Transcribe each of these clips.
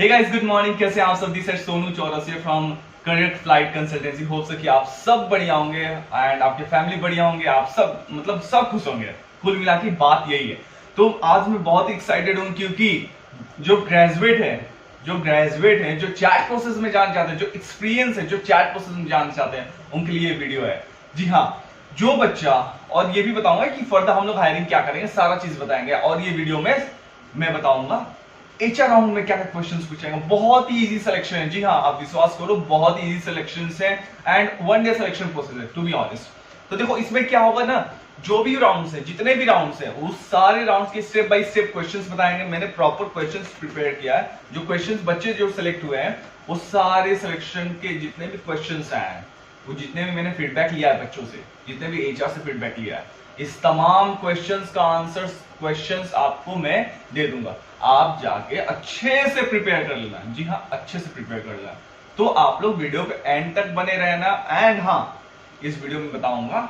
Hey guys, good morning. कैसे हैं आप सब? This is Sonu Chaurasia from career flight consultancy. Hope से कि आप सब बढ़िया होंगे एंड आपके फैमिली बढ़िया होंगे, आप सब सब खुश होंगे। कुल मिला के बात यही है। तो आज मैं बहुत ही एक्साइटेड हूं क्योंकि जो ग्रेजुएट है, जो चैट प्रोसेस में जानना चाहते हैं, जो एक्सपीरियंस है, जो चैट प्रोसेस में जानना चाहते हैं, उनके लिए ये वीडियो है। जी हाँ, जो बच्चा, और ये भी बताऊंगा कि फर्दर हम लोग हायरिंग क्या करेंगे, सारा चीज बताएंगे। और ये वीडियो में मैं बताऊंगा एचआर राउंड में क्या क्या क्वेश्चंस पूछेंगे। बहुत ही इजी सिलेक्शन है। जी हाँ, आप विश्वास करो, बहुत ही इजी सिलेक्शन है and one day selection process है, टू बी ऑनेस्ट। तो देखो, इसमें क्या होगा ना, जो भी राउंड्स है, जितने भी राउंड्स है, उस सारे राउंड्स के स्टेप बाय स्टेप क्वेश्चंस बताएंगे। मैंने प्रॉपर क्वेश्चंस प्रिपेयर किया है। जो क्वेश्चंस बच्चे जो सिलेक्ट हुए हैं, वो सारे सिलेक्शन के जितने भी क्वेश्चंस आए हैं, वो जितने भी मैंने फीडबैक लिया है बच्चों से, जितने भी एचआर से फीडबैक लिया है, इस तमाम क्वेश्चंस का आंसर क्वेश्चंस आपको मैं दे दूंगा। आप जाके अच्छे से प्रिपेयर कर लेना। जी हाँ, अच्छे से प्रिपेयर कर लेना। तो आप लोग वीडियो पे एंड तक बने रहना। एंड हाँ, इस वीडियो में बताऊंगा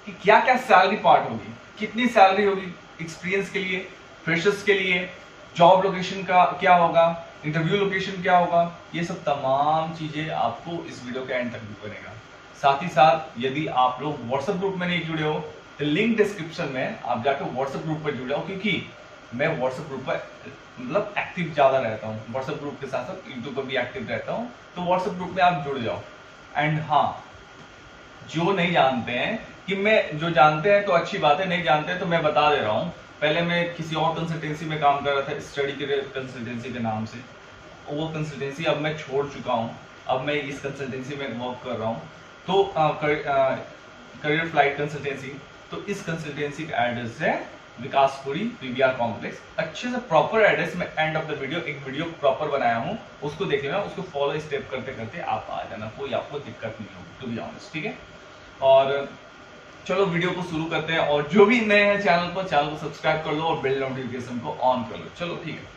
कि क्या क्या सैलरी पार्ट होगी, कितनी सैलरी होगी एक्सपीरियंस के लिए, फ्रेशर्स के लिए, जॉब लोकेशन का क्या होगा, इंटरव्यू लोकेशन क्या होगा, ये सब तमाम चीजें आपको इस वीडियो के एंड तक भी बनेगा। साथ ही साथ यदि आप लोग व्हाट्सएप ग्रुप में नहीं जुड़े हो तो लिंक डिस्क्रिप्शन में आप जाकर व्हाट्सएप ग्रुप पर जुड़ जाओ, क्योंकि मैं व्हाट्सएप ग्रुप पर एक्टिव ज्यादा रहता हूँ। व्हाट्सएप ग्रुप के साथ साथ यूट्यूब पर भी एक्टिव रहता हूँ, तो व्हाट्सएप ग्रुप में आप जुड़ जाओ। एंड हाँ, जो नहीं जानते हैं कि मैं, जो जानते हैं तो अच्छी बात है, नहीं जानते हैं तो मैं बता दे रहा हूँ। पहले मैं किसी और कंसल्टेंसी में काम कर रहा था, स्टडी करियर कंसल्टेंसी के नाम से। वो कंसल्टेंसी अब मैं छोड़ चुका हूँ। अब मैं इस कंसल्टेंसी में वर्क कर रहा हूँ, तो करियर फ्लाइट कंसल्टेंसी। तो इस कंसल्टेंसी का एड्रेस है विकासपुरी पीवीआर कॉम्प्लेक्स। अच्छे से प्रॉपर एड्रेस में एंड ऑफ द वीडियो एक वीडियो प्रॉपर बनाया हूँ, उसको देख लेना, उसको फॉलो स्टेप करते करते आप आ जाना, कोई आपको दिक्कत नहीं होगी, टू बी ऑनेस्ट। ठीक है, और चलो वीडियो को शुरू करते हैं। और जो भी नए हैं चैनल को सब्सक्राइब कर लो और बेल नोटिफिकेशन को ऑन कर लो। चलो ठीक है,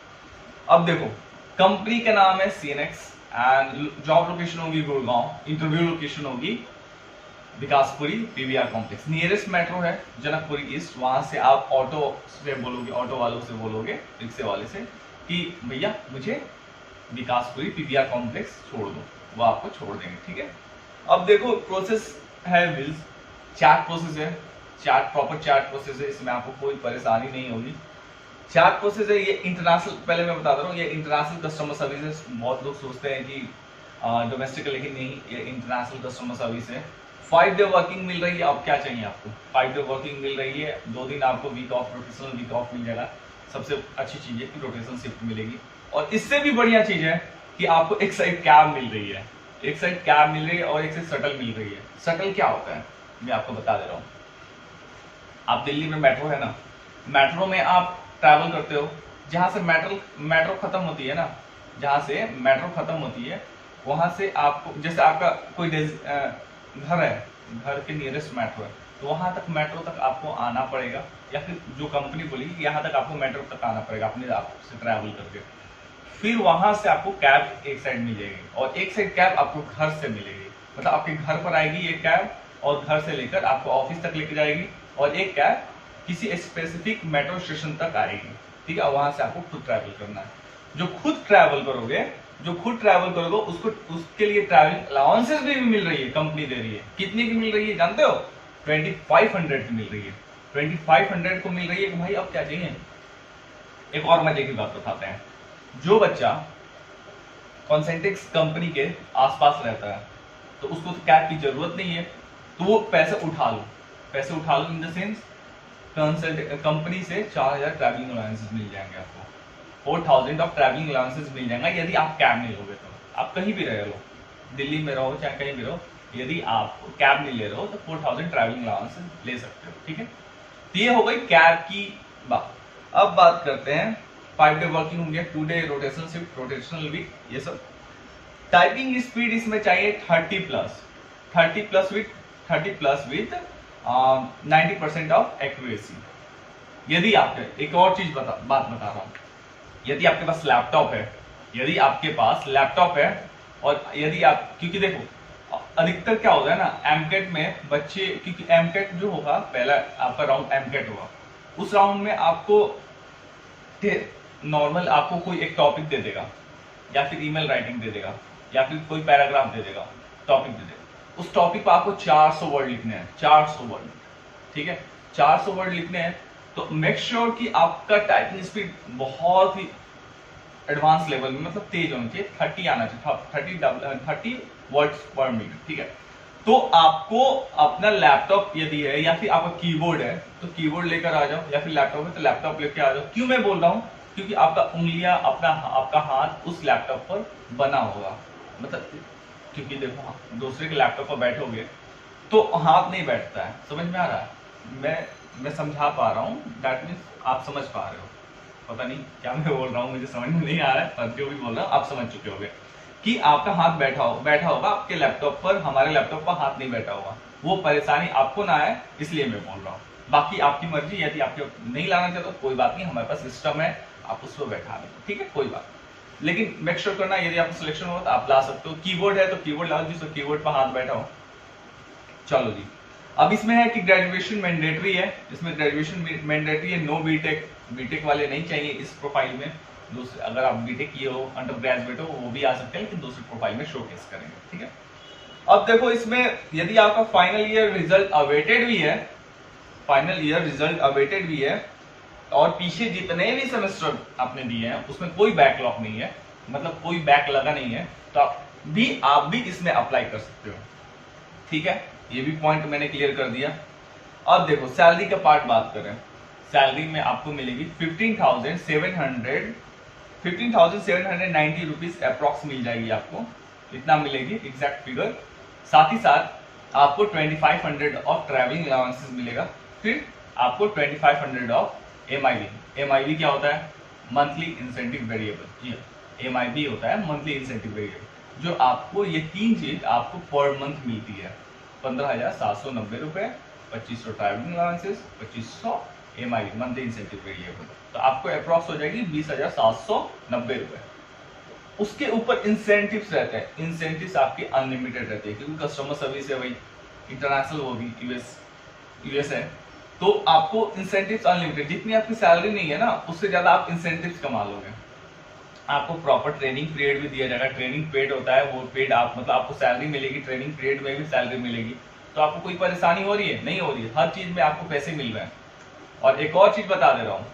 अब देखो, कंपनी का नाम है सीएनएक्स एंड जॉब लोकेशन होगी गुड़गांव, इंटरव्यू लोकेशन होगी Vikaspuri PVR complex. Nearest metro है जनकपुरी ईस्ट। वहां से आप ऑटो से बोलोगे, ऑटो वालों से बोलोगे, रिक्शे वाले से कि भैया मुझे विकासपुरी पीवीआर कॉम्प्लेक्स छोड़ दो, वो आपको छोड़ देंगे। ठीक है, अब देखो प्रोसेस है विल्स, चैट प्रोसेस है, चैट प्रॉपर चैट प्रोसेस है, इसमें आपको कोई परेशानी नहीं होगी। चैट प्रोसेस है, ये इंटरनेशनल, पहले मैं बता रहा हूँ, ये इंटरनेशनल कस्टमर सर्विस है। बहुत लोग सोचते हैं कि डोमेस्टिक, लेकिन नहीं, ये इंटरनेशनल कस्टमर सर्विस है। 5 डे वर्किंग मिल रही है। अब क्या चाहिए आपको? 5 डे वर्किंग मिल रही है, 2 दिन आपको week off, rotational week off मिल जाएगा। सबसे अच्छी चीज है कि रोटेशनल शिफ्ट मिलेगी, और इससे भी बढ़िया चीज है कि आपको एक साइड कैब मिल रही है, एक साइड कैब मिल रही है और एक साइड शटल मिल रही है। शटल क्या होता है मैं आपको बता दे रहा हूँ। आप दिल्ली में मेट्रो है ना, मेट्रो में आप ट्रैवल करते हो, जहां से मेट्रो खत्म होती है ना, जहां से मेट्रो खत्म होती है, वहां से आपको, जैसे आपका कोई घर है, घर के नियरेस्ट मेट्रो है, तो वहां तक मेट्रो तक आपको आना पड़ेगा, या फिर जो कंपनी बोलेगी कि यहाँ तक आपको मेट्रो तक आना पड़ेगा अपने आप से ट्रैवल करके। फिर वहां से आपको कैब एक साइड मिलेगी और एक साइड कैब आपको घर से मिलेगी। मतलब आपके घर पर आएगी एक कैब और घर से लेकर आपको ऑफिस तक लेके जाएगी, और एक कैब किसी स्पेसिफिक मेट्रो स्टेशन तक आएगी। ठीक है, वहां से आपको खुद ट्रैवल करना है। जो खुद ट्रैवल करोगे उसको, उसके लिए ट्रैवलिंग अलाउंसेस भी मिल रही है, कंपनी दे रही है। कितनी की मिल रही है जानते हो? 2500 की मिल रही है। 2500 को मिल रही है कि भाई अब क्या चाहिए। एक और मजे की बात बताते हैं। जो बच्चा कॉन्सेंट्रिक्स कंपनी के आसपास रहता है, तो उसको तो कैब की जरूरत नहीं है, तो वो पैसे उठा लो इन द सेंस, कंपनी से 4000 ट्रैवलिंग अलाउंसेस मिल जाएंगे आपको। 4000 ऑफ ट्रैवलिंग अलाउंसेस मिल जाएगा यदि आप कैब नहीं लोगे तो। आप कहीं भी रह लो, दिल्ली में रहो चाहे कहीं भी रहो, यदि आप कैब नहीं ले रहे हो तो 4000 ट्रैवलिंग अलाउंसेस ले सकते हो। ठीक है, तो ये हो गई कैब की बात। अब बात करते हैं 5 डे वर्किंग होंगे, 2 day rotational shift, rotational week, ये सब। टाइपिंग स्पीड इसमें चाहिए 30 प्लस विथ 90% ऑफ एक्यूरेसी। यदि आप, एक और चीज बात बता रहा हूं, यदि आपके पास लैपटॉप है और यदि आप, क्योंकि देखो अधिकतर क्या होता है ना, एमकेट में बच्चे, क्योंकि एमकेट जो होगा, पहला आपका राउंड एमकेट होगा, उस राउंड में आपको नॉर्मल आपको कोई एक टॉपिक दे देगा, या फिर ईमेल राइटिंग दे देगा, या फिर कोई पैराग्राफ दे देगा, टॉपिक दे देगा। उस टॉपिक पर आपको 400 वर्ड लिखने हैं, 400 वर्ड, ठीक है, 400 वर्ड लिखने हैं। तो मेक श्योर कि आपका टाइपिंग स्पीड बहुत ही एडवांस लेवल में, मतलब तेज होनी चाहिए, 30 आना चाहिए, 30 वर्ड्स पर मिनट, ठीक है। तो आपको अपना लैपटॉप यदि है या फिर आपका कीबोर्ड है तो कीबोर्ड लेकर आ जाओ, या फिर लैपटॉप है तो लैपटॉप लेकर आ जाओ। क्यों मैं बोल रहा हूँ, क्योंकि आपका उंगलियां आपका हाथ उस लैपटॉप पर बना होगा, मतलब क्योंकि देखो दूसरे के लैपटॉप पर बैठोगे तो हाथ नहीं बैठता है। समझ में आ रहा है? मैं समझा पा रहा हूँ, दैट मीन्स आप समझ पा रहे हो। पता नहीं क्या मैं बोल रहा हूँ, मुझे समझ में नहीं आ रहा है, पर जो भी बोल रहा हूँ आप समझ चुके होंगे कि आपका हाथ बैठा होगा आपके लैपटॉप पर, हमारे लैपटॉप पर हाथ नहीं बैठा होगा। वो परेशानी आपको ना आए इसलिए मैं बोल रहा हूँ। बाकी आपकी मर्जी, यदि आपको नहीं लाना चाहते तो कोई बात नहीं, हमारे पास सिस्टम है, आप उस पर बैठा दें, ठीक है, कोई बात नहीं। लेकिन मेक श्योर करना यदि आपका सिलेक्शन हो तो आप ला सकते हो। कीबोर्ड है तो कीबोर्ड लाओ जिसको कीबोर्ड पर हाथ बैठा हो। चलो जी, अब इसमें है कि ग्रेजुएशन मैंडेटरी है, इसमें ग्रेजुएशन मैंडेटरी है, नो बीटेक वाले नहीं चाहिए इस प्रोफाइल में। दूसरे अगर आप बीटेक किए हो, अंडर ग्रेजुएट हो, वो भी आ सकते हैं, लेकिन दूसरे प्रोफाइल में शोकेस करेंगे, ठीक है। अब देखो इसमें यदि आपका फाइनल ईयर रिजल्ट अवेटेड भी है, फाइनल ईयर रिजल्ट अवेटेड भी है, और पीछे जितने भी सेमेस्टर आपने दिए हैं उसमें कोई बैकलॉग नहीं है, मतलब कोई बैक लगा नहीं है, तो आप भी इसमें अप्लाई कर सकते हो, ठीक है। ये भी पॉइंट मैंने क्लियर कर दिया। अब देखो सैलरी का पार्ट बात करें, सैलरी में आपको मिलेगी 15,790 रुपीज अप्रॉक्स मिल जाएगी आपको, इतना मिलेगी एग्जैक्ट फिगर। साथ ही साथ आपको 2500 ऑफ ट्रैवलिंग अलाउंसेस मिलेगा, फिर आपको 2500 ऑफ MIB क्या होता है, मंथली इंसेंटिव वेरिएबल, MIB होता है मंथली इंसेंटिव वेरिएबल, जो आपको ये 3 चीज आपको पर मंथ मिलती है। 15,790 रुपए, 2500 travelling allowances, 2500 MIB monthly incentive variable, तो आपको अप्रॉक्स हो जाएगी 20,790 रुपए। उसके ऊपर इंसेंटिव्स रहते हैं, इंसेंटिव्स आपके अनलिमिटेड रहते हैं, क्योंकि कस्टमर सर्विस है भाई, इंटरनेशनल, वो भी यूएस है, तो आपको इंसेंटिव्स अनलिमिटेड, जितनी आपकी सैलरी नहीं है ना उससे ज्यादा आप इंसेंटिव्स कमा लोगे। आपको प्रॉपर ट्रेनिंग पीरियड भी दिया जाएगा, ट्रेनिंग पेड होता है, वो पेड आप मतलब आपको सैलरी मिलेगी, ट्रेनिंग पीरियड में भी सैलरी मिलेगी। तो आपको कोई परेशानी हो रही है? नहीं हो रही है, हर चीज में आपको पैसे मिल रहे हैं। और एक और चीज बता दे रहा हूँ,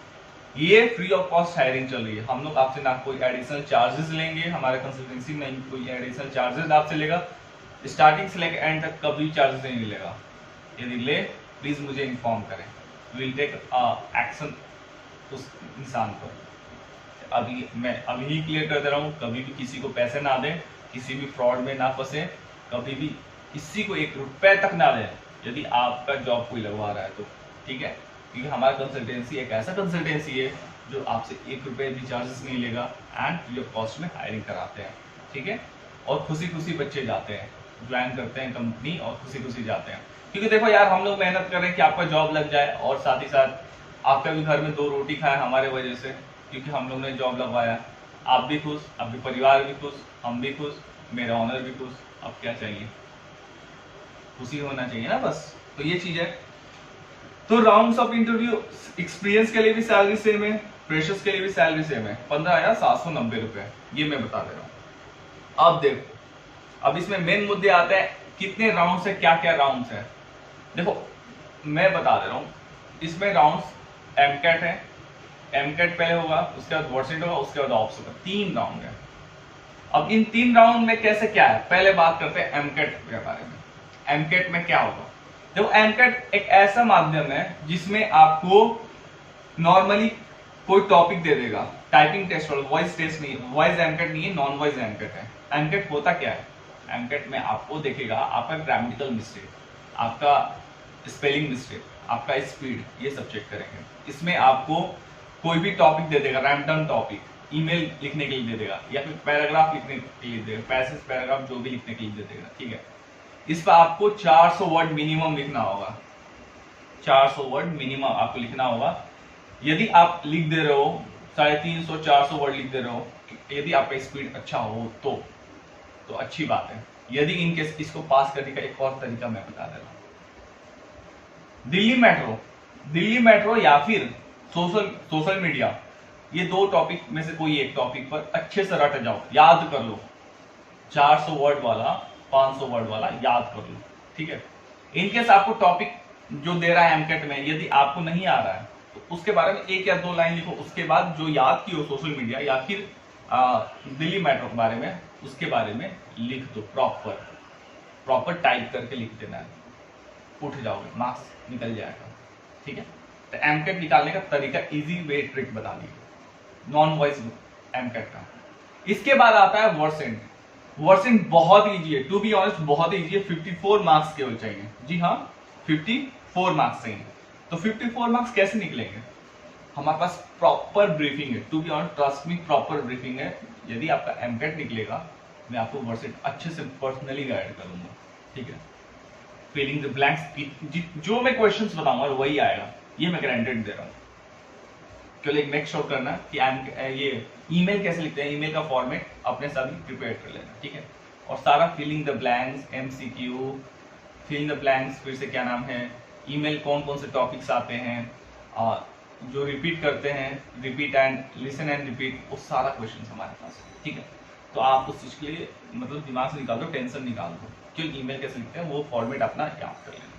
ये फ्री ऑफ कॉस्ट हायरिंग चल रही है, हम लोग आपसे ना कोई एडिशनल चार्जेस लेंगे, हमारे कंसल्टेंसी में कोई एडिशनल चार्जेस आपसे लेगा, स्टार्टिंग से लेकर एंड तक कभी चार्जेस नहीं मिलेगा। यदि ले प्लीज मुझे इन्फॉर्म करें, विल टेक एक्शन उस इंसान पर। मैं अभी ही क्लियर कर दे रहा हूँ, कभी भी किसी को पैसे ना दें, किसी भी फ्रॉड में ना फंसे, कभी भी किसी को 1 रुपए तक ना दें यदि आपका जॉब कोई लगवा रहा है तो, ठीक है। क्योंकि हमारा कंसल्टेंसी एक ऐसा कंसल्टेंसी है जो आपसे 1 रुपए भी चार्जेस नहीं लेगा, एंड फ्री ऑफ कॉस्ट में हायरिंग कराते हैं, ठीक है। और खुशी खुशी बच्चे जाते हैं, ज्वाइन करते हैं कंपनी और खुशी खुशी जाते हैं। क्योंकि देखो यार, हम लोग मेहनत कर रहे हैं कि आपका जॉब लग जाए, और साथ ही साथ आपका भी घर में 2 रोटी खाए हमारे वजह से, क्योंकि हम लोग ने जॉब लगवाया। आप भी खुश, आपके परिवार भी खुश, हम भी खुश, मेरा ऑनर भी खुश। अब क्या चाहिए, खुशी होना चाहिए ना बस। तो ये चीज है। तो राउंड्स ऑफ इंटरव्यू, एक्सपीरियंस के लिए भी सैलरी सेम है, फ्रेशर्स के लिए भी सैलरी सेम है, 15,790 रुपए, ये मैं बता दे रहा हूँ। अब देखो, अब इसमें मेन मुद्दे आते हैं, कितने राउंड्स है, क्या क्या राउंड्स है। देखो मैं बता दे रहा हूँ, इसमें राउंड्स MCAT है, MCAT पहले होगा, उसके बाद वर्सेट होगा, उसके बाद ऑप्स होगा, 3 राउंड है। अब इन 3 राउंड में कैसे क्या है, पहले बात करते हैं MCAT के बारे में। MCAT में क्या होगा, देखो MCAT एक ऐसा माध्यम है जिसमें आपको नॉर्मली कोई टॉपिक दे देगा, टाइपिंग टेस्ट होगा, वॉइस टेस्ट नहीं, वॉइस MCAT नहीं है, नॉन वॉइस MCAT है। MCAT होता क्या है, MCAT में आपको देखेगा आपका ग्रामेटिकल मिस्टेक, आपका स्पेलिंग मिस्टेक, आपका स्पीड, ये सब चेक करेंगे। इसमें आपको कोई भी टॉपिक दे देगा, रैंडम टॉपिक, ईमेल लिखने के लिए दे देगा, या फिर पैराग्राफ लिखने के लिए देगा, पैसेज पैराग्राफ जो भी लिखने के लिए दे देगा, ठीक है। इस पर आपको 400 वर्ड मिनिमम लिखना होगा, 400 वर्ड मिनिमम आपको लिखना होगा। यदि आप लिख दे रहे हो 350 400 वर्ड लिख दे रहे हो, यदि आपका स्पीड अच्छा हो तो अच्छी बात है। यदि इनकेस इसको पास करने का एक और तरीका मैं बता दे रहा हूं, दिल्ली मेट्रो या फिर सोशल मीडिया, ये 2 टॉपिक में से कोई एक टॉपिक पर अच्छे से रट जाओ, याद कर लो, 400 वर्ड वाला 500 वर्ड वाला याद कर लो, ठीक है। इनकेस आपको टॉपिक जो दे रहा है एमकेट में यदि आपको नहीं आ रहा है तो उसके बारे में 1 या 2 लाइन लिखो, उसके बाद जो याद की हो सोशल मीडिया या फिर दिल्ली मेट्रो के बारे में, उसके बारे में लिख दो, प्रॉपर टाइप करके लिख देना है, उठ जाओगे, मार्क्स निकल जाएगा, ठीक है। तो एमकेट निकालने का तरीका इजी वे ट्रिक बता दी, नॉन वॉइस एमकेट का। इसके बाद आता है वर्सेंट। वर्सेंट बहुत इजी है, टू बी ऑनेस्ट बहुत इजी है, 54 मार्क्स केवल चाहिए, जी हाँ 54 मार्क्स चाहिए। तो 54 मार्क्स कैसे निकलेंगे, हमारे पास प्रॉपर ब्रीफिंग है, to be honest trust me proper briefing है। यदि आपका एमकेट निकलेगा मैं आपको वर्सेंट अच्छे से पर्सनली गाइड करूंगा, ठीक है। फिलिंग द ब्लैंक्स, जो मैं क्वेश्चंस बताऊंगा वही आएगा, ये मैं गारंटेड दे रहा हूँ। केवल एक मेक श्योर करना कि ये ईमेल कैसे लिखते हैं, ईमेल का फॉर्मेट अपने साथ ही प्रिपेयर कर लेना, ठीक है। और सारा filling the blanks, MCQ, filling the blanks, फिर से क्या नाम है, ईमेल कौन कौन से टॉपिक्स आते हैं, जो रिपीट करते हैं, repeat and listen and repeat, वो सारा क्वेश्चन हमारे पास है, ठीक है। तो आप उस चीज के लिए मतलब दिमाग से निकाल दो, टेंशन निकाल दो, क्योंकि ईमेल कैसे लिखते हैं वो फॉर्मेट अपना याद कर लेना,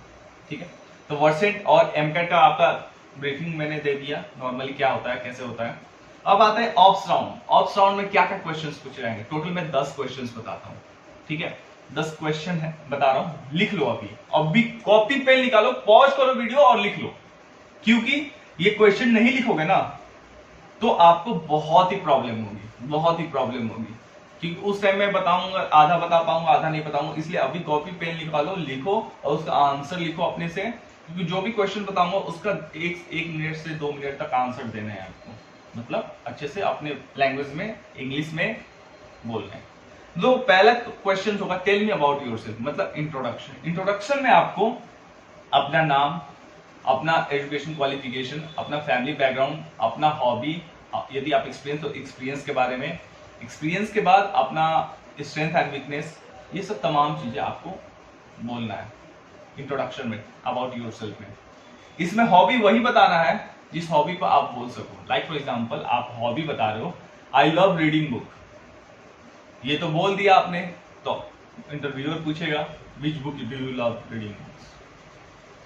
ठीक है। तो वर्सेंट और एमकेट का आपका ब्रीफिंग मैंने दे दिया, नॉर्मली क्या होता है कैसे होता है। अब आता है ऑप्स राउंड। ऑप्स राउंड में क्या क्या क्वेश्चंस पूछे जाएंगे, टोटल मैं 10 क्वेश्चंस बताता हूँ, ठीक है। 10 क्वेश्चन है बता रहा हूँ, लिख लो अभी कॉपी पेन निकालो, पॉज करो वीडियो और लिख लो, क्योंकि ये क्वेश्चन नहीं लिखोगे ना तो आपको बहुत ही प्रॉब्लम होगी, क्योंकि उस टाइम मैं बताऊंगा, आधा बता पाऊंगा आधा नहीं बताऊंगा, इसलिए अभी कॉपी पेन निकालो, लिखो और उसका आंसर लिखो अपने से, क्योंकि जो भी क्वेश्चन बताऊंगा उसका 1 मिनट से 2 मिनट तक आंसर देना है आपको, मतलब अच्छे से अपने लैंग्वेज में, इंग्लिश में बोलना है। तो पहला क्वेश्चन होगा टेल मी अबाउट योरसेल्फ, मतलब इंट्रोडक्शन में आपको अपना नाम, अपना एजुकेशन क्वालिफिकेशन, अपना फैमिली बैकग्राउंड, अपना हॉबी, यदि आप एक्सपीरियंस तो एक्सपीरियंस के बारे में, एक्सपीरियंस के बाद अपना स्ट्रेंथ एंड वीकनेस, ये सब तमाम चीजें आपको बोलना है इंट्रोडक्शन में अबाउट योरसेल्फ में। इसमें हॉबी वही बताना है जिस हॉबी पर आप बोल सको। लाइक फॉर एग्जांपल आप हॉबी बता रहे हो आई लव रीडिंग बुक, ये तो बोल दिया आपने, तो इंटरव्यूअर पूछेगा which book do you love reading,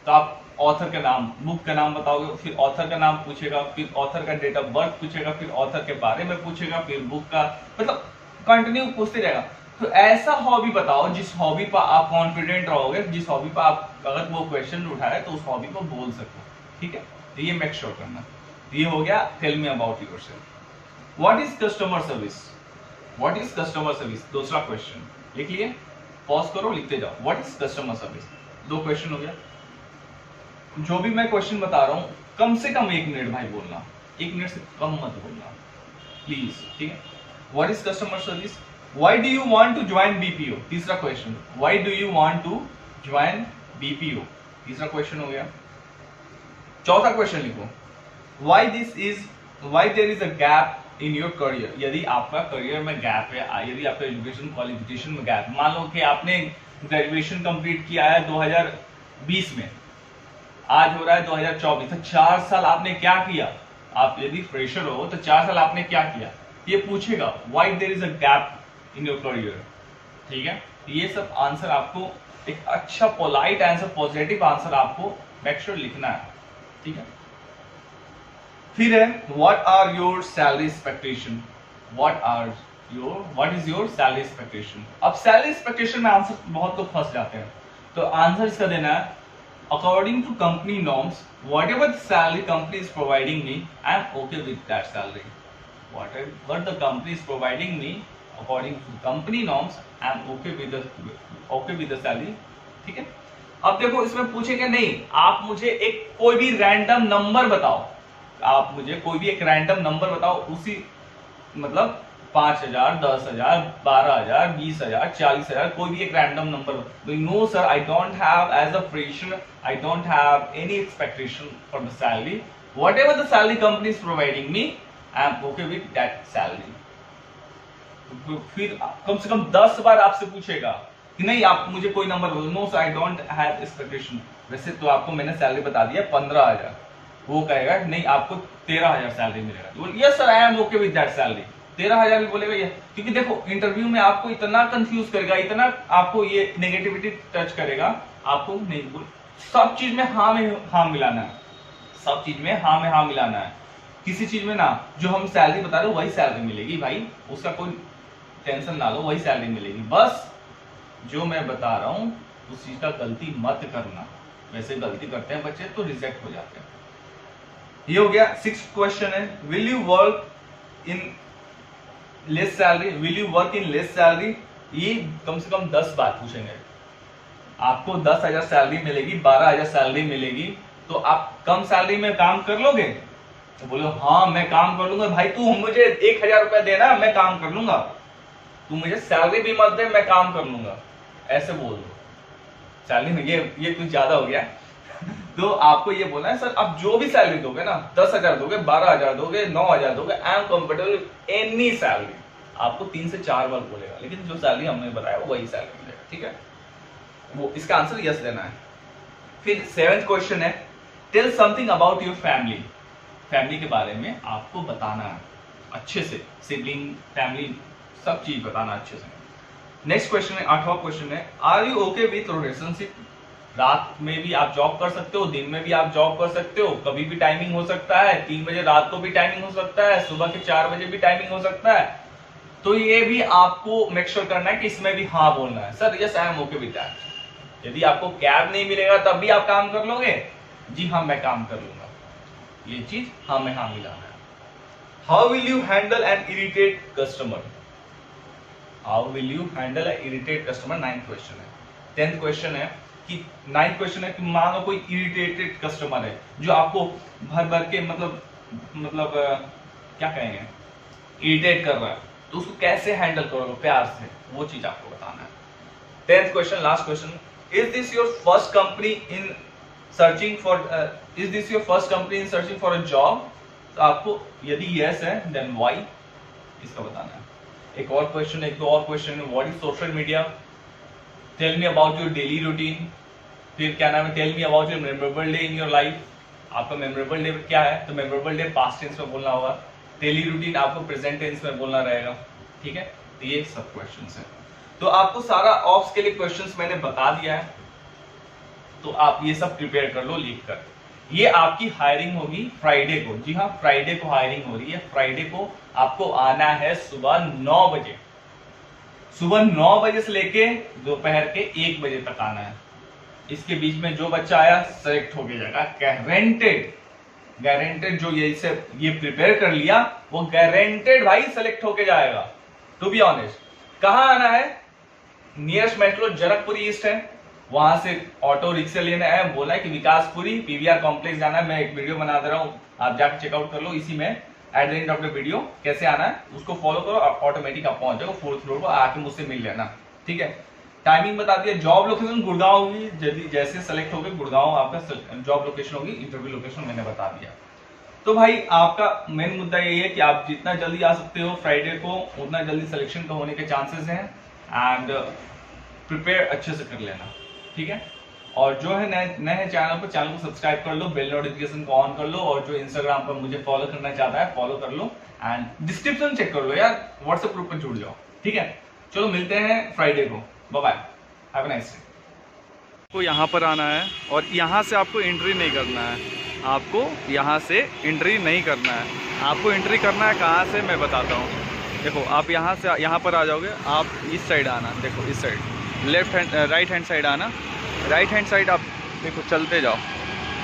तो आप ऑथर का नाम, बुक का नाम बताओगे, फिर ऑथर का नाम पूछेगा, फिर ऑथर का डेट ऑफ बर्थ पूछेगा, फिर ऑथर के बारे में पूछेगा, फिर बुक का, मतलब कंटिन्यू पूछते जाएगा। तो ऐसा हॉबी बताओ जिस हॉबी पर आप कॉन्फिडेंट रहोगे, जिस हॉबी पर आप अगर वो क्वेश्चन उठाए तो उस हॉबी को बोल सको, ठीक है। तो ये मेक श्योर करना। ये हो गया tell me about yourself. What is customer service, what is customer service, दूसरा क्वेश्चन लिख लिए, पॉज करो लिखते जाओ, what is customer service, 2 question हो गया। जो भी मैं क्वेश्चन बता रहा हूं कम से कम 1 मिनट भाई बोलना, 1 मिनट से कम मत बोलना प्लीज, ठीक है। What is customer service, why do you want to join BPO, तीसरा question, why do you want to join BPO, तीसरा क्वेश्चन हो गया। चौथा क्वेश्चन लिखो, why there is a gap in your career, यदि आपका करियर में गैप है, यदि आपका एजुकेशन क्वालिफिकेशन में गैप, मान लो कि आपने ग्रेजुएशन कंप्लीट किया है 2020 में, आज हो रहा है 2024, तो 4 साल आपने क्या किया, आप यदि फ्रेशर हो तो 4 साल आपने क्या किया, ये पूछेगा why there is a gap in your career, ठीक है। ये सब आंसर आपको एक अच्छा पोलाइट आंसर, पॉजिटिव आंसर आपको मेक श्योर लिखना है, ठीक है। फिर है what are your salary expectation, what is your salary expectation. अब सैलरी एक्सपेक्टेशन में आंसर बहुत लोग फंस जाते हैं, तो आंसर इसका देना है according to company norms, whatever the salary company is providing me, I am okay with that salary. Whatever the company is providing me, according to company norms, I am okay with the salary. ठीक है। अब देखो इसमें पूछेगा नहीं, आप मुझे एक कोई भी रैंडम नंबर बताओ, आप मुझे कोई भी एक रैंडम नंबर बताओ, उसी मतलब 5,000, 10,000, 12,000, 20,000, 40,000, कोई भी एक random number. No sir, I don't have as a fresher, I don't have any expectation for the salary, whatever the salary company is providing me, I am okay with that salary. फिर कम से कम 10 बार आपसे पूछेगा कि नहीं आप मुझे कोई नंबर बोलो, no sir I don't have expectation. वैसे तो आपको मैंने सैलरी बता दिया 15,000, वो कहेगा नहीं आपको 13,000 सैलरी मिलेगा, तो yes sir I am okay with that salary. 13,000 भी बोलेगा ये, क्योंकि देखो इंटरव्यू में आपको इतना कंफ्यूज करेगा, इतना आपको ये नेगेटिविटी टच करेगा, आपको नहीं बोल, सब चीज में हाँ में हाँ मिलाना है, सब चीज में हाँ में हाँ मिलाना है। किसी चीज में ना जो हम सैलरी बता रहे हो वही सैलरी मिलेगी भाई, उसका कोई टेंशन ना लो, वही सैलरी मिलेगी। बस जो मैं बता रहा हूं उस चीज का गलती मत करना, वैसे गलती करते हैं बच्चे तो रिजेक्ट हो जाते हैं। ये हो गया। 6th क्वेश्चन है, will you work in less salary, will you work in less salary. ये कम से कम 10 बार पूछेंगे। आपको 10,000 सैलरी मिलेगी, 12,000 सैलरी मिलेगी, तो आप कम सैलरी में काम कर लोगे? तो बोलो हाँ मैं काम कर लूंगा। भाई तू मुझे 1,000 रुपया देना, मैं काम कर लूंगा, तू मुझे सैलरी भी मत दे, मैं काम कर लूंगा, ऐसे बोल दो। सैलरी में ये कुछ ज्यादा हो गया तो आपको ये बोलना है सर आप जो भी सैलरी दोगे ना, 10,000 दोगे, 12,000 दोगे, 9,000 दोगे, I am comfortable any salary. आपको 3 से 4 बार बोलेगा, लेकिन जो सैलरी हमने बताया वही सैलरी मिलेगा, ठीक है। वो इसका आंसर यस देना है। फिर 7th क्वेश्चन है, tell something about your family. Family के बारे में आपको बताना है अच्छे से, सिबलिंग, फैमिली, सब चीज बताना अच्छे से। नेक्स्ट क्वेश्चन है, 8वां क्वेश्चन है, are you okay with relationship. रात में भी आप जॉब कर सकते हो, दिन में भी आप जॉब कर सकते हो, कभी भी टाइमिंग हो सकता है, 3 बजे रात को भी टाइमिंग हो सकता है, सुबह के 4 बजे भी टाइमिंग हो सकता है। तो ये भी आपको मेक श्योर करना है कि इसमें भी हाँ बोलना है, sir yes I am okay with that. यदि आपको कैब नहीं मिलेगा तब भी आप काम कर लोगे, जी हाँ मैं काम कर लूंगा, ये चीज हाँ में हाँ मिलाना है। How will you handle an irritate customer. How will you handle an irritate customer, 9th question है। 10th क्वेश्चन है कि 9th क्वेश्चन है कि मान लो कोई इरिटेटेड कस्टमर है जो आपको भर भर के मतलब क्या कहेंगे, इरिटेट कर रहा है, तो उसको कैसे हैंडल करोगे प्यार से, वो चीज आपको बताना है। 10th question, last question, is this your first company in searching for a job. तो आपको यदि यस है देन व्हाई, इसका बताना है। एक और क्वेश्चन, एक दो और क्वेश्चन है, what is social media, tell me about your daily routine. फिर क्या नाम है, tell me about your memorable day in your life. आपका मेमोरेबल डे क्या है, तो मेमोरेबल डे पास्ट टेंस में बोलना होगा, डेली रूटीन आपको प्रेजेंट टेंस में बोलना रहेगा, ठीक है। तो ये सब क्वेश्चंस हैं। तो आपको सारा ऑप्स के लिए क्वेश्चंस मैंने बता दिया है, तो आप ये सब प्रिपेयर कर लो लिख कर। ये आपकी हायरिंग होगी फ्राइडे को, जी हाँ फ्राइडे को हायरिंग हो रही है। फ्राइडे को आपको आना है सुबह 9 बजे, सुबह 9 बजे से लेके दोपहर के 1 बजे तक आना है। इसके बीच में जो बच्चा आया सेलेक्ट हो गया जाएगा, गारंटेड जो ये प्रिपेयर कर लिया वो गारंटेड भाई सेलेक्ट होके जाएगा। टू बी ऑनेस्ट, कहाँ आना है, नियरेस्ट मेट्रो जनकपुरी ईस्ट है, वहां से ऑटो रिक्शा लेना है, बोला है कि विकासपुरी पीवीआर कॉम्प्लेक्स जाना है। मैं एक वीडियो बना दे रहा हूँ, आप जाकर चेकआउट कर लो, इसी में at the end of the video कैसे आना है उसको फॉलो करो, ऑटोमेटिक आप पहुंच जाओ 4th फ्लोर पर, आके मुझसे मिल लेना, ठीक है। टाइमिंग बता दिया, जॉब लोकेशन गुड़गांव होगी, यदि जैसे सेलेक्ट होगे गुड़गांव आपका जॉब लोकेशन होगी, इंटरव्यू लोकेशन मैंने बता दिया। तो भाई आपका मेन मुद्दा यही है कि आप जितना जल्दी आ सकते हो फ्राइडे को, उतना जल्दी सिलेक्शन का होने के चांसेस हैं, एंड प्रिपेयर अच्छे से कर लेना, ठीक है। और जो है नए चैनल पर, चैनल को सब्सक्राइब कर लो, बेल नोटिफिकेशन को ऑन कर लो, और जो इंस्टाग्राम पर मुझे फॉलो करना चाहता है फॉलो कर लो, एंड डिस्क्रिप्शन चेक कर लो यार, व्हाट्सएप ग्रुप पर जुड़ जाओ, ठीक है। चलो मिलते हैं फ्राइडे को, bye bye, have a nice day. आपको यहाँ पर आना है और यहाँ से आपको एंट्री नहीं करना है, आपको यहाँ से एंट्री नहीं करना है। आपको एंट्री करना है कहाँ से, मैं बताता हूँ। देखो आप यहाँ से यहाँ पर आ जाओगे, आप इस साइड आना, देखो इस side left hand right hand side आना, राइट हैंड साइड आप देखो चलते जाओ,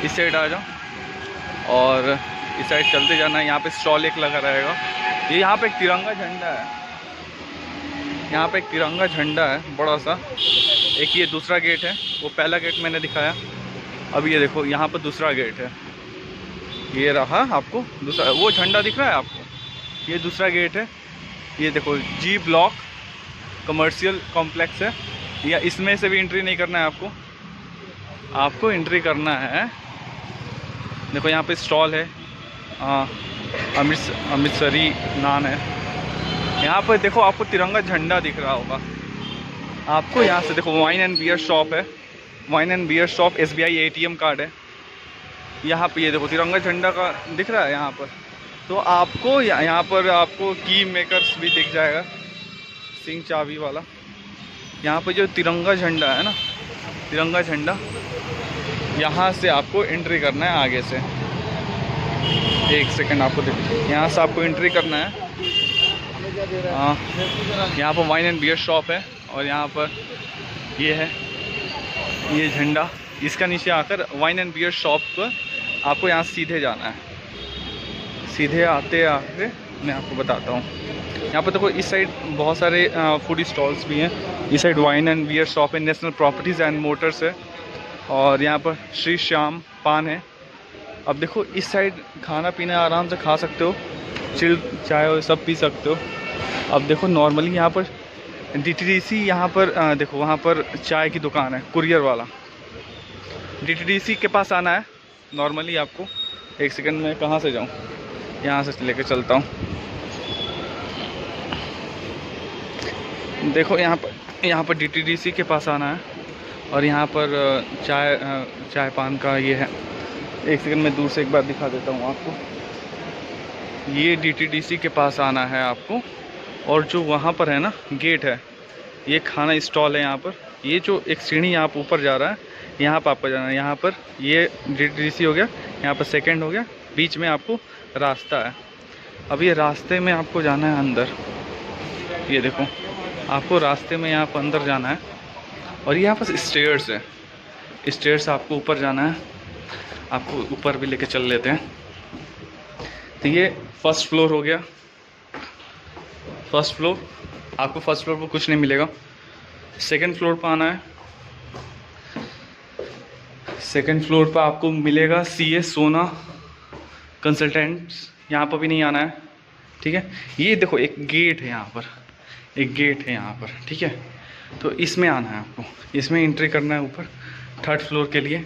इस साइड आ जाओ और इस साइड चलते जाना। यहाँ पे स्टॉल एक लगा रहेगा, ये यहाँ पे एक तिरंगा झंडा है, यहाँ पे एक तिरंगा झंडा है बड़ा सा। एक ये दूसरा गेट है, वो पहला गेट मैंने दिखाया, अब ये देखो यहाँ पर दूसरा गेट है, ये रहा आपको दूसरा, वो झंडा दिख रहा है आपको, ये दूसरा गेट है। ये देखो जी ब्लॉक कमर्शियल कॉम्प्लेक्स है, या इसमें से भी एंट्री नहीं करना है आपको, आपको एंट्री करना है। देखो यहाँ पे स्टॉल है, अमृतसरी नान है। यहाँ पर देखो आपको तिरंगा झंडा दिख रहा होगा आपको। यहाँ से देखो वाइन एंड बियर शॉप है, wine and beer shop, SBI ATM card है, यहाँ पे ये देखो तिरंगा झंडा का दिख रहा है यहाँ पर। तो आपको यहाँ पर आपको की मेकर्स भी दिख जाएगा, सिंह चाबी वाला। यहाँ पर जो तिरंगा झंडा है ना, तिरंगा झंडा, यहाँ से आपको एंट्री करना है आगे से। एक सेकंड आपको यहाँ से आपको एंट्री करना है। यहाँ पर वाइन एंड बियर शॉप है और यहाँ पर ये है ये झंडा, इसका नीचे आकर वाइन एंड बियर शॉप पर आपको यहाँ सीधे जाना है। सीधे आते आते मैं आपको बताता हूँ। यहाँ पर देखो इस साइड बहुत सारे फूड स्टॉल्स भी हैं। इस side wine and beer shop है, नेशनल प्रॉपर्टीज़ एंड मोटर्स है और यहाँ पर श्री श्याम पान है। अब देखो इस साइड खाना पीना आराम से खा सकते हो, चिल चाय और सब पी सकते हो। अब देखो नॉर्मली यहाँ पर DTDC यहाँ पर देखो वहाँ पर चाय की दुकान है, कुरियर वाला। DTDC के पास आना है नॉर्मली आपको। एक सेकंड में कहाँ से जाऊँ, यहाँ से लेके चलता हूँ। देखो यहाँ पर DTDC के पास आना है और यहाँ पर चाय पान का ये है। एक सेकंड में दूर से एक बार दिखा देता हूँ आपको। ये DTDC के पास आना है आपको और जो वहाँ पर है ना गेट है, ये खाना स्टॉल है यहाँ पर। ये जो एक सीढ़ी यहाँ पर ऊपर जा रहा है, यहाँ पर आपको जाना है। यहाँ पर ये DTDC हो गया, यहाँ पर सेकंड हो गया, बीच में आपको रास्ता है। अब ये रास्ते में आपको जाना है अंदर। ये देखो आपको रास्ते में यहाँ पर अंदर जाना है और यहाँ पर स्टेयर्स है। स्टेयर्स आपको ऊपर जाना है, आपको ऊपर भी लेके चल लेते हैं। तो ये फर्स्ट फ्लोर हो गया। फर्स्ट फ्लोर, आपको फर्स्ट फ्लोर पर कुछ नहीं मिलेगा। सेकंड फ्लोर पर आना है। सेकंड फ्लोर पर आपको मिलेगा CA सोना कंसल्टेंट्स, यहाँ पर भी नहीं आना है, ठीक है। ये देखो एक गेट है यहाँ पर, एक गेट है यहाँ पर, ठीक है। तो इसमें आना है आपको, इसमें एंट्री करना है ऊपर थर्ड फ्लोर के लिए।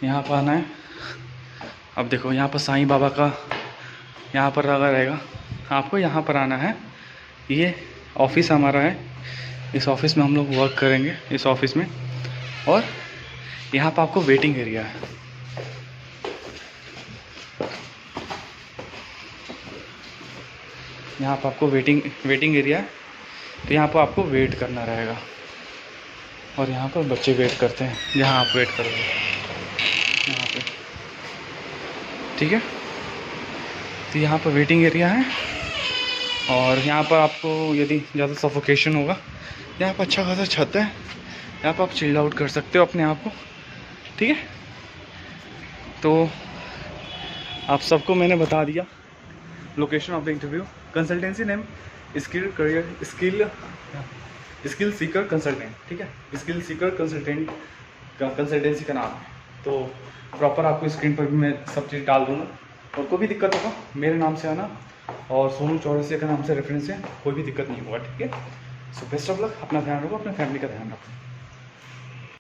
यहाँ पर आना है। अब देखो यहाँ पर साईं बाबा का यहाँ पर लगा रहेगा, आपको यहाँ पर आना है। ये ऑफिस हमारा है, इस ऑफिस में हम लोग वर्क करेंगे, इस ऑफिस में। और यहाँ पर आपको वेटिंग एरिया है। यहाँ पर आपको वेटिंग एरिया है। तो यहाँ पर आपको वेट करना रहेगा और यहाँ पर बच्चे वेट करते हैं, जहाँ आप वेट करोगे यहाँ पे, ठीक है। तो यहाँ पर वेटिंग एरिया है और यहाँ पर आपको यदि ज़्यादा सफोकेशन होगा, यहाँ पर अच्छा खासा छत है, यहाँ पर आप चिल आउट कर सकते हो अपने आप को, ठीक है। तो आप सबको मैंने बता दिया location of the interview. Consultancy name skill Sikar consultant, ठीक है। स्किल सीकर कंसल्टेंट का कंसल्टेंसी का नाम है। तो प्रॉपर आपको स्क्रीन पर भी मैं सब चीज़ डाल दूँगा और कोई भी दिक्कत होगा मेरे नाम से आना और सोनू चौरसिया का नाम से रेफरेंस है, कोई भी दिक्कत नहीं होगा, ठीक है। सो बेस्ट ऑफ लक, अपना ध्यान रखो, अपने फैमिली का ध्यान रखो।